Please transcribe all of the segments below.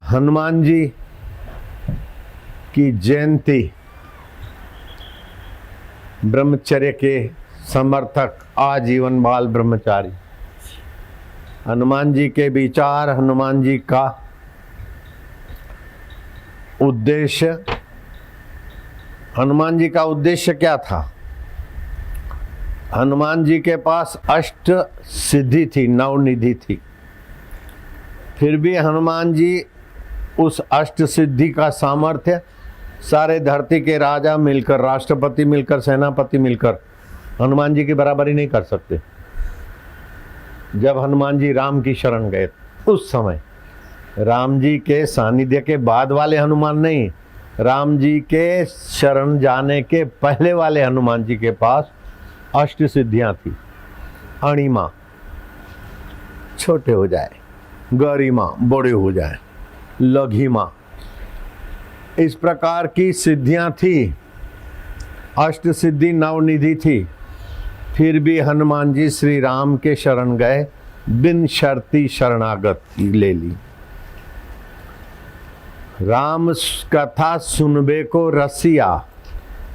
हनुमान जी की जयंती ब्रह्मचर्य के समर्थक आजीवन बाल ब्रह्मचारी, हनुमान जी के विचार, हनुमान जी का उद्देश्य। हनुमान जी का उद्देश्य क्या था? हनुमान जी के पास अष्ट सिद्धि थी, नवनिधि थी, फिर भी हनुमान जी उस अष्ट सिद्धि का सामर्थ्य सारे धरती के राजा मिलकर, राष्ट्रपति मिलकर, सेनापति मिलकर हनुमान जी की बराबरी नहीं कर सकते। जब हनुमान जी राम की शरण गए उस समय, राम जी के सानिध्य के बाद वाले हनुमान नहीं, राम जी के शरण जाने के पहले वाले हनुमान जी के पास अष्ट सिद्धियां थी। अणिमा छोटे हो जाए, गरिमा बड़े हो जाए, लघिमा, इस प्रकार की सिद्धियां थी, अष्ट सिद्धि नवनिधि थी। फिर भी हनुमान जी श्री राम के शरण गए, बिन शर्ती शरणागति ले ली। राम कथा सुनबे को रसिया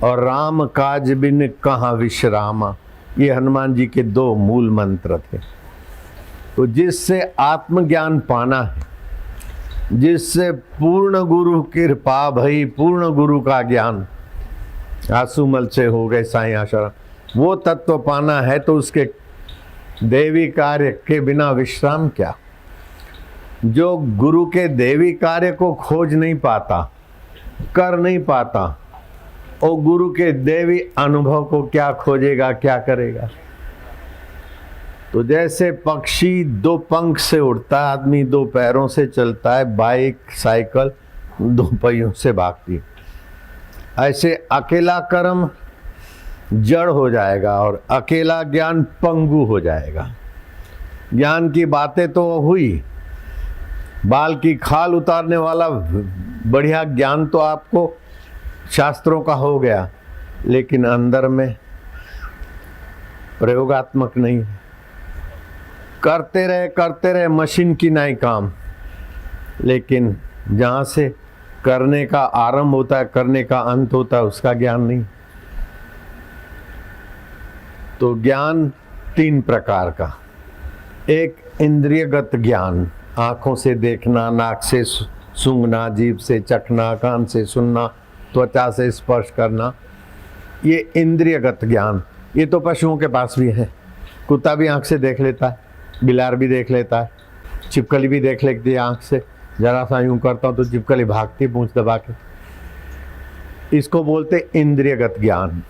और राम काज बिन कहाँ विश्रामा, ये हनुमान जी के दो मूल मंत्र थे। तो जिससे आत्मज्ञान पाना है, जिससे पूर्ण गुरु कृपा भई, पूर्ण गुरु का ज्ञान आंसुमल से हो गए साईं आशरण, वो तत्व पाना है तो उसके देवी कार्य के बिना विश्राम क्या। जो गुरु के देवी कार्य को खोज नहीं पाता, कर नहीं पाता, और गुरु के देवी अनुभव को क्या खोजेगा, क्या करेगा। तो जैसे पक्षी दो पंख से उड़ता है, आदमी दो पैरों से चलता है, बाइक साइकिल दो पहियों से भागती है, ऐसे अकेला कर्म जड़ हो जाएगा और अकेला ज्ञान पंगु हो जाएगा। ज्ञान की बातें तो हुई, बाल की खाल उतारने वाला बढ़िया ज्ञान तो आपको शास्त्रों का हो गया, लेकिन अंदर में प्रयोगात्मक नहीं। करते रहे मशीन की नहीं काम, लेकिन जहाँ से करने का आरंभ होता है, करने का अंत होता है, उसका ज्ञान नहीं। तो ज्ञान तीन प्रकार का, एक इंद्रियगत ज्ञान, आँखों से देखना, नाक से सूंघना, जीभ से चखना, कान से सुनना, त्वचा से स्पर्श करना, ये इंद्रियगत ज्ञान। ये तो पशुओं के पास भी है, कुत्ता भी आँख से देख लेता है, बिलार भी देख लेता है, छिपकली भी देख लेती है आँख से। जरा सा यूँ करता हूँ तो छिपकली भागती पूंछ दबा के। इसको बोलते इंद्रियगत ज्ञान।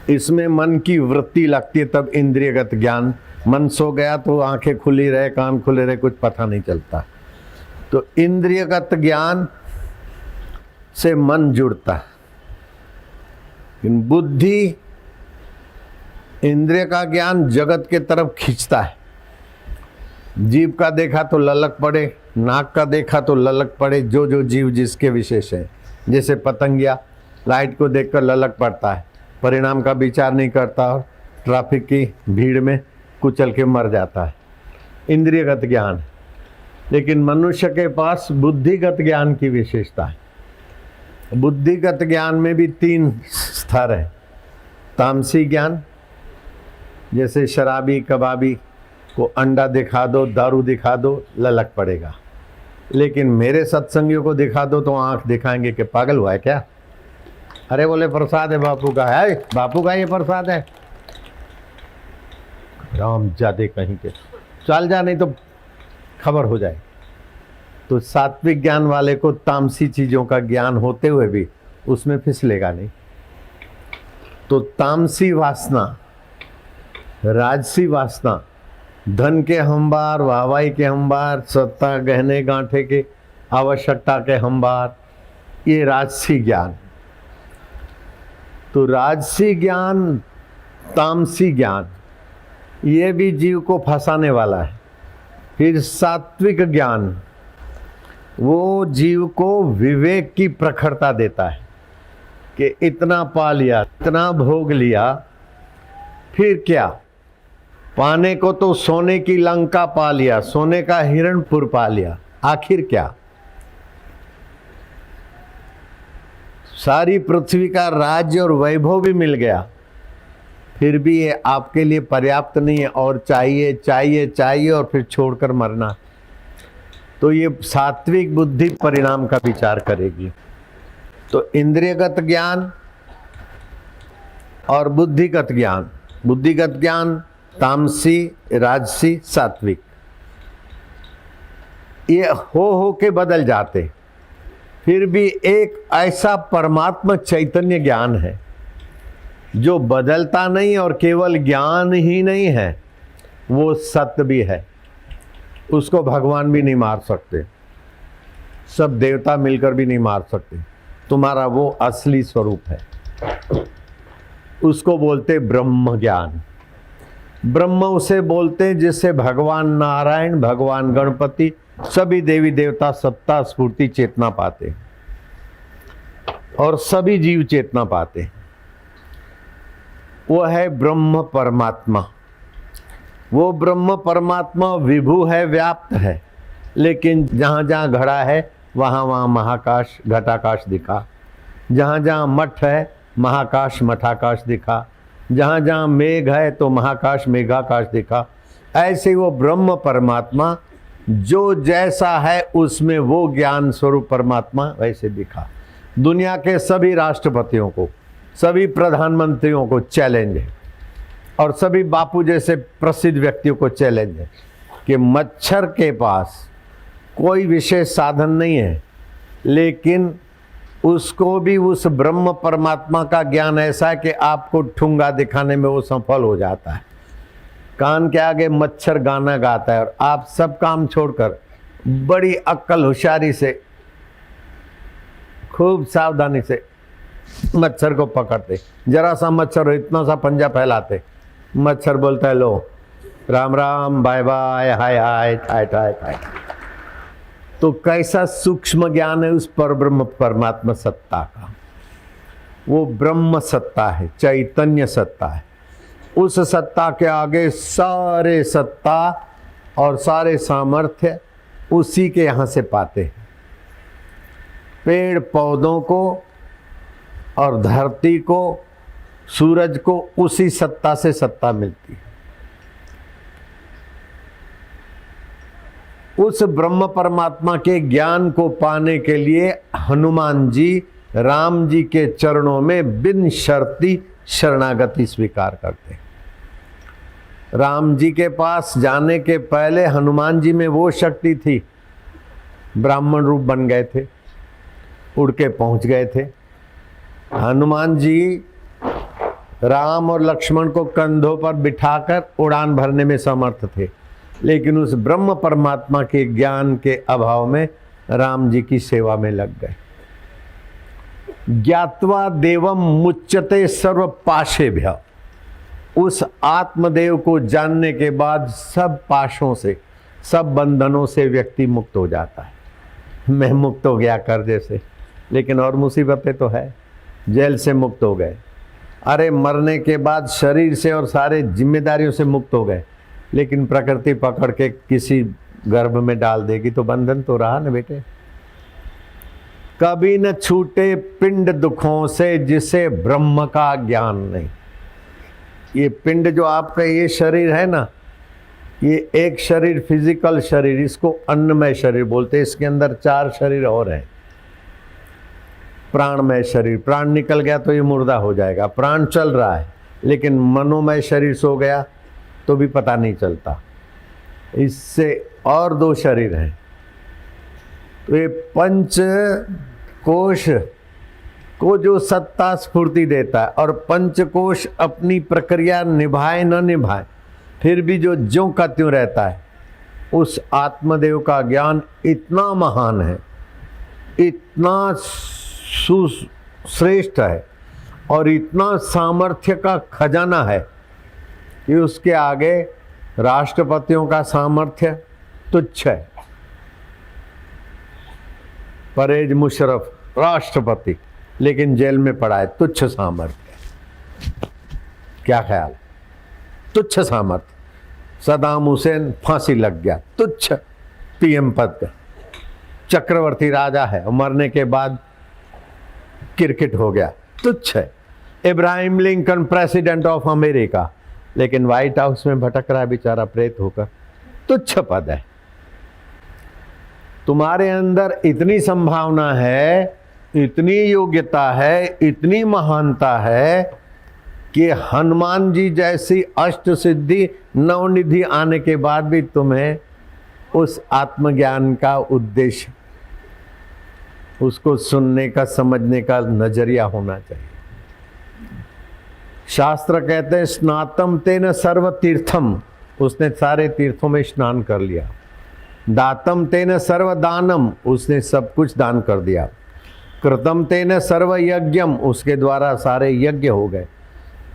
इसमें मन की वृत्ति लगती है तब इंद्रियगत ज्ञान। मन सो गया तो आंखें खुली रहे, कान खुले रहे, कुछ पता नहीं चलता। तो इंद्रियगत ज्ञान से मन जुड़ता है। बुद्धि इंद्रिय का ज्ञान जगत के तरफ खींचता है। जीभ का देखा तो ललक पड़े, नाक का देखा तो ललक पड़े, जो जो जीव जिसके विशेष है। जैसे पतंगिया लाइट को देखकर ललक पड़ता है, परिणाम का विचार नहीं करता और ट्रैफिक की भीड़ में कुचल के मर जाता है, इंद्रियगत ज्ञान। लेकिन मनुष्य के पास बुद्धिगत ज्ञान की विशेषता है। बुद्धिगत ज्ञान में भी तीन स्तर है। तामसी ज्ञान, जैसे शराबी कबाबी को अंडा दिखा दो, दारू दिखा दो, ललक पड़ेगा, लेकिन मेरे सत्संगियों को दिखा दो तो आंख दिखाएंगे कि पागल हुआ है क्या। अरे बोले प्रसाद है बापू का, है बापू का ये प्रसाद है, राम जादे कहीं के, चल जा नहीं तो खबर हो जाए। तो सात्विक ज्ञान वाले को तामसी चीजों का ज्ञान होते हुए भी उसमें फिसलेगा नहीं। तो तामसी वासना, राजसी वासना, धन के हंबार, वाहवाही के हंबार, सत्ता गहने गांठे के आवश्यकता के हंबार, ये राजसी ज्ञान। तो राजसी ज्ञान, तामसी ज्ञान, ये भी जीव को फंसाने वाला है। फिर सात्विक ज्ञान, वो जीव को विवेक की प्रखरता देता है कि इतना पा लिया, इतना भोग लिया, फिर क्या। पाने को तो सोने की लंका पा लिया, सोने का हिरणपुर पा लिया, आखिर क्या? सारी पृथ्वी का राज्य और वैभव भी मिल गया, फिर भी ये आपके लिए पर्याप्त नहीं है, और चाहिए चाहिए चाहिए, और फिर छोड़कर मरना। तो ये सात्विक बुद्धि परिणाम का विचार करेगी। तो इंद्रियगत ज्ञान और बुद्धिगत ज्ञान, बुद्धिगत ज्ञान तामसी, राजसी, सात्विक, ये हो के बदल जाते। फिर भी एक ऐसा परमात्मा चैतन्य ज्ञान है जो बदलता नहीं और केवल ज्ञान ही नहीं है, वो सत्य भी है। उसको भगवान भी नहीं मार सकते, सब देवता मिलकर भी नहीं मार सकते। तुम्हारा वो असली स्वरूप है, उसको बोलते ब्रह्म ज्ञान। ब्रह्म उसे बोलते जिससे भगवान नारायण, भगवान गणपति, सभी देवी देवता सत्ता स्फूर्ति चेतना पाते और सभी जीव चेतना पाते। वो है ब्रह्म परमात्मा। वो ब्रह्म परमात्मा विभु है, व्याप्त है, लेकिन जहाँ जहाँ घड़ा है वहाँ वहाँ महाकाश घटाकाश दिखा, जहाँ जहाँ मठ है महाकाश मठाकाश दिखा, जहाँ जहाँ मेघ है तो महाकाश मेघाकाश दिखा। ऐसे वो ब्रह्म परमात्मा जो जैसा है उसमें वो ज्ञान स्वरूप परमात्मा वैसे दिखा। दुनिया के सभी राष्ट्रपतियों को, सभी प्रधानमंत्रियों को चैलेंज है, और सभी बापू जैसे प्रसिद्ध व्यक्तियों को चैलेंज है कि मच्छर के पास कोई विशेष साधन नहीं है, लेकिन उसको भी उस ब्रह्म परमात्मा का ज्ञान ऐसा है कि आपको ठुंगा दिखाने में वो सफल हो जाता है। कान के आगे मच्छर गाना गाता है, और आप सब काम छोड़कर बड़ी अक्ल होशियारी से खूब सावधानी से मच्छर को पकड़ते। जरा सा मच्छर हो, इतना सा पंजा फैलाते, मच्छर बोलता है लो राम राम, बाय बाय, हाय हाय, टाय टाय टाय। तो कैसा सूक्ष्म ज्ञान है उस परब्रह्म परमात्मा सत्ता का। वो ब्रह्म सत्ता है, चैतन्य सत्ता है। उस सत्ता के आगे सारे सत्ता और सारे सामर्थ्य उसी के यहाँ से पाते हैं। पेड़ पौधों को और धरती को, सूरज को उसी सत्ता से सत्ता मिलती है। उस ब्रह्म परमात्मा के ज्ञान को पाने के लिए हनुमान जी राम जी के चरणों में बिन शर्ती शरणागति स्वीकार करते। राम जी के पास जाने के पहले हनुमान जी में वो शक्ति थी, ब्राह्मण रूप बन गए थे, उड़ के पहुंच गए थे। हनुमान जी राम और लक्ष्मण को कंधों पर बिठाकर उड़ान भरने में समर्थ थे, लेकिन उस ब्रह्म परमात्मा के ज्ञान के अभाव में राम जी की सेवा में लग गए। ज्ञात्वा देवम मुच्यते सर्व पाशेभ्य, उस आत्मदेव को जानने के बाद सब पाशों से, सब बंधनों से व्यक्ति मुक्त हो जाता है। मैं मुक्त हो गया कर्जे से, लेकिन और मुसीबतें तो है। जेल से मुक्त हो गए, अरे मरने के बाद शरीर से और सारे जिम्मेदारियों से मुक्त हो गए, लेकिन प्रकृति पकड़ के किसी गर्भ में डाल देगी तो बंधन तो रहा न बेटे। कभी न छूटे पिंड दुखों से जिसे ब्रह्म का ज्ञान नहीं। ये पिंड जो आपका ये शरीर है ना, ये एक शरीर फिजिकल शरीर, इसको अन्नमय शरीर बोलते हैं। इसके अंदर 4 शरीर और हैं। प्राणमय शरीर, प्राण निकल गया तो ये मुर्दा हो जाएगा। प्राण चल रहा है, लेकिन मनोमय शरीर सो गया तो भी पता नहीं चलता। इससे और 2 शरीर हैं। तो ये पंच कोश को जो सत्ता स्फूर्ति देता है, और पंचकोश अपनी प्रक्रिया निभाए न निभाए फिर भी जो ज्यों का त्यों रहता है, उस आत्मदेव का ज्ञान इतना महान है, इतना सुश्रेष्ठ है, और इतना सामर्थ्य का खजाना है कि उसके आगे राष्ट्रपतियों का सामर्थ्य तुच्छ है। परवेज मुशर्रफ राष्ट्रपति, लेकिन जेल में पड़ा है, तुच्छ सामर्थ्य। क्या ख्याल? तुच्छ सामर्थ्य। सदाम हुसैन फांसी लग गया, तुच्छ पीएम पद का। चक्रवर्ती राजा है और मरने के बाद क्रिकेट हो गया, तुच्छ है। Ibrahim Lincoln president of America, लेकिन व्हाइट हाउस में भटक रहा है बेचारा प्रेत होकर, तुच्छ पद है। तुम्हारे अंदर इतनी संभावना है, इतनी योग्यता है, इतनी महानता है कि हनुमान जी जैसी अष्ट सिद्धि नवनिधि आने के बाद भी तुम्हें उस आत्मज्ञान का उद्देश्य, उसको सुनने का, समझने का नजरिया होना चाहिए। शास्त्र कहते हैं स्नातम तेन सर्व तीर्थम, उसने सारे तीर्थों में स्नान कर लिया। दातम तेन सर्व दानम, उसने सब कुछ दान कर दिया। कृतम तेन सर्व यज्ञम, उसके द्वारा सारे यज्ञ हो गए।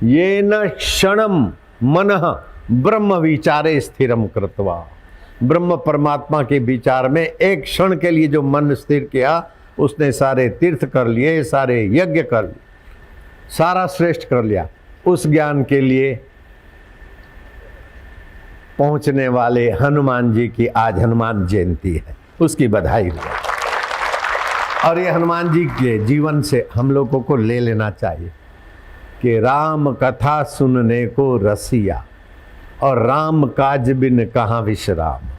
ये न क्षणम मनः ब्रह्म विचारे स्थिरम कृत्वा, ब्रह्म परमात्मा के विचार में एक क्षण के लिए जो मन स्थिर किया, उसने सारे तीर्थ कर लिए, सारे यज्ञ कर लिए, सारा श्रेष्ठ कर लिया। उस ज्ञान के लिए पहुंचने वाले हनुमान जी की आज हनुमान जयंती है, उसकी बधाई हो। और ये हनुमान जी के जीवन से हम लोगों को ले लेना चाहिए कि राम कथा सुनने को रसिया और राम काज बिन कहाँ विश्राम।